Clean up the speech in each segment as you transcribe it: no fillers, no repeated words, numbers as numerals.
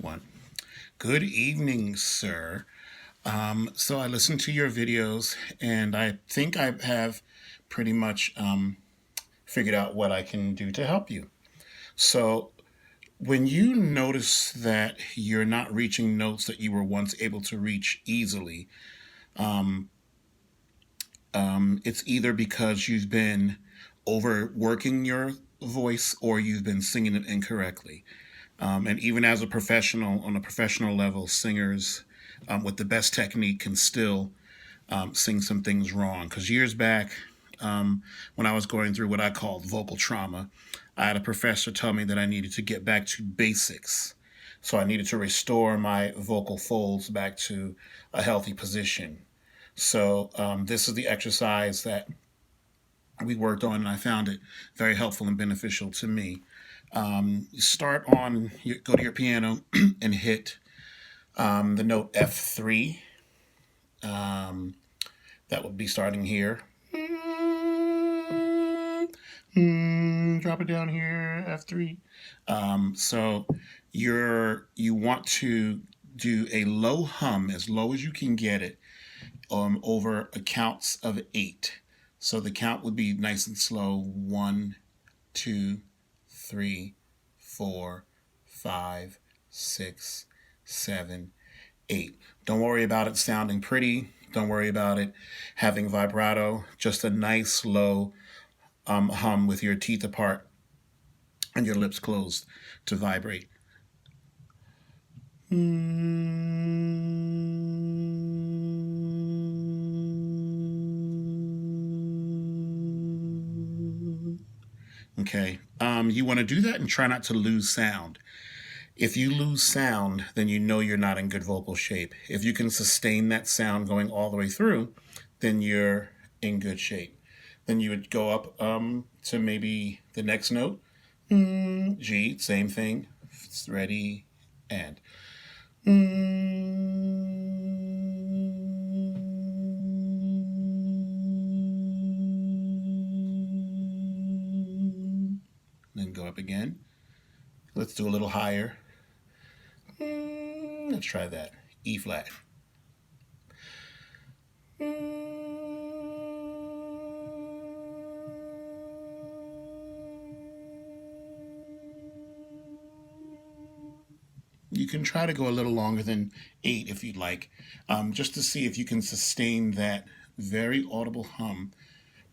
One. Good evening, sir. So I listened to your videos, and I think I have pretty much figured out what I can do to help you. So when you notice that you're not reaching notes that you were once able to reach easily, it's either because you've been overworking your voice or you've been singing it incorrectly. And even as a professional, on a professional level, singers with the best technique can still sing some things wrong. Because years back, when I was going through what I called vocal trauma, I had a professor tell me that I needed to get back to basics. So I needed to restore my vocal folds back to a healthy position. So this is the exercise that we worked on, and I found it very helpful and beneficial to me. You start on, you go to your piano and hit the note F3. Um, that would be starting here. Drop it down here, F3. So you want to do a low hum, as low as you can get it, over counts of 8. So the count would be nice and slow. 1, 2, 3, 4, 5, 6, 7, 8. Don't worry about it sounding pretty. Don't worry about it having vibrato. Just a nice low hum with your teeth apart and your lips closed to vibrate. Okay. You want to do that and try not to lose sound. If you lose sound, then you know you're not in good vocal shape. If you can sustain that sound going all the way through, then you're in good shape. Then you would go up to maybe the next note. G, same thing. It's ready and. Then go up again. Let's do a little higher. Let's try that. E flat. You can try to go a little longer than 8 if you'd like, just to see if you can sustain that very audible hum.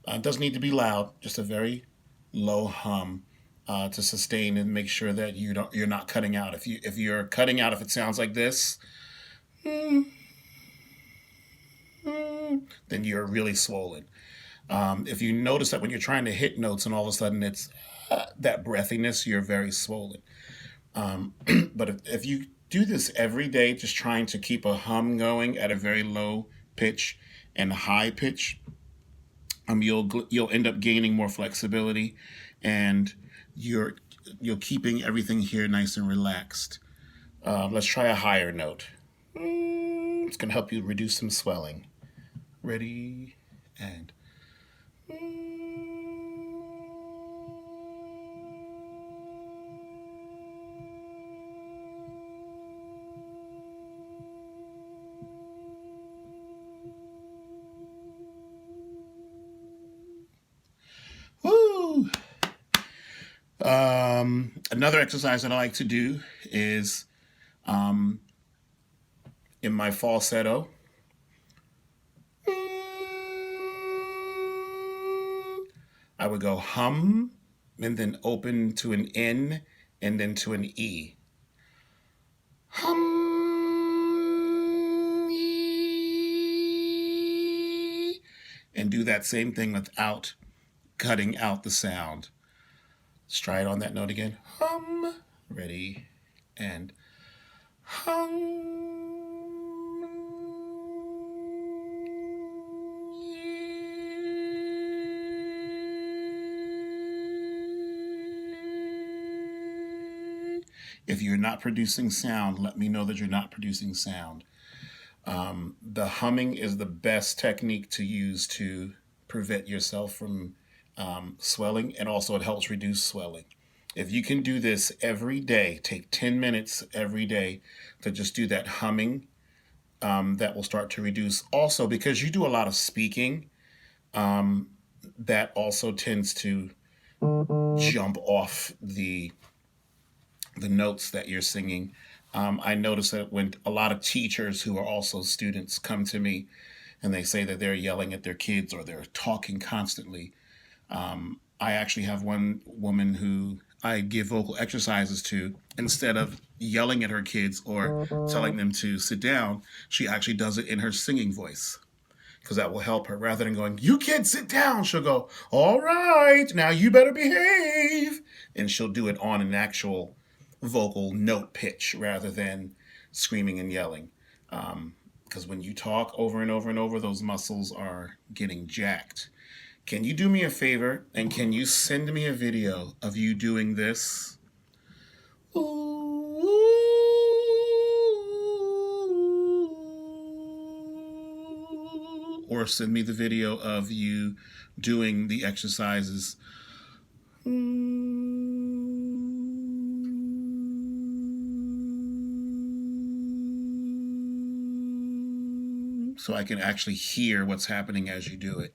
It doesn't need to be loud, just a very low hum to sustain and make sure that you're not cutting out. If you're cutting out, if it sounds like this, then you're really swollen. If you notice that when you're trying to hit notes and all of a sudden it's that breathiness, you're very swollen. But if you do this every day, just trying to keep a hum going at a very low pitch and high pitch, you'll end up gaining more flexibility, and you're keeping everything here nice and relaxed. Let's try a higher note. It's gonna help you reduce some swelling. Ready and. Woo! Another exercise that I like to do is in my falsetto. I would go hum and then open to an N and then to an E. Hum, E, and do that same thing without cutting out the sound. Let's try it on that note again. Hum. Ready and hum. If you're not producing sound, let me know that you're not producing sound. The humming is the best technique to use to prevent yourself from swelling, and also it helps reduce swelling. If you can do this every day, take 10 minutes every day to just do that humming, that will start to reduce. Also, because you do a lot of speaking, that also tends to jump off the notes that you're singing. I notice that when a lot of teachers who are also students come to me and they say that they're yelling at their kids or they're talking constantly, I actually have one woman who I give vocal exercises to. Instead of yelling at her kids or telling them to sit down, she actually does it in her singing voice because that will help her. Rather than going, "You kids sit down," she'll go, "All right, now you better behave." And she'll do it on an actual vocal note pitch rather than screaming and yelling. Because when you talk over and over and over, those muscles are getting jacked. Can you do me a favor and can you send me a video of you doing this? Or send me the video of you doing the exercises. So I can actually hear what's happening as you do it.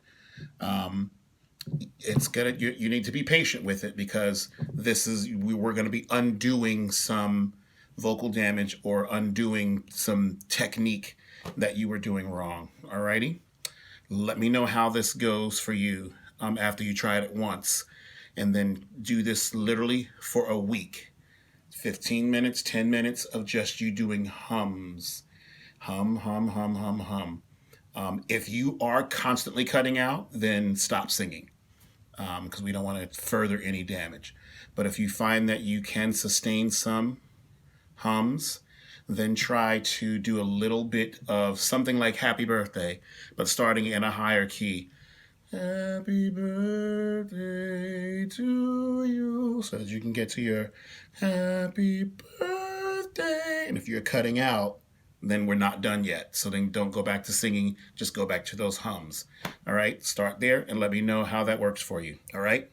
It's gonna you need to be patient with it because we're gonna be undoing some vocal damage or undoing some technique that you were doing wrong. Alrighty? Let me know how this goes for you after you try it once. And then do this literally for a week. 15 minutes, 10 minutes of just you doing hums. Hum, hum, hum, hum, hum. If you are constantly cutting out, then stop singing because we don't want to further any damage. But if you find that you can sustain some hums, then try to do a little bit of something like Happy Birthday, but starting in a higher key. Happy birthday to you, so that you can get to your happy birthday. And if you're cutting out, then we're not done yet. So then don't go back to singing, just go back to those hums. All right, start there and let me know how that works for you. All right.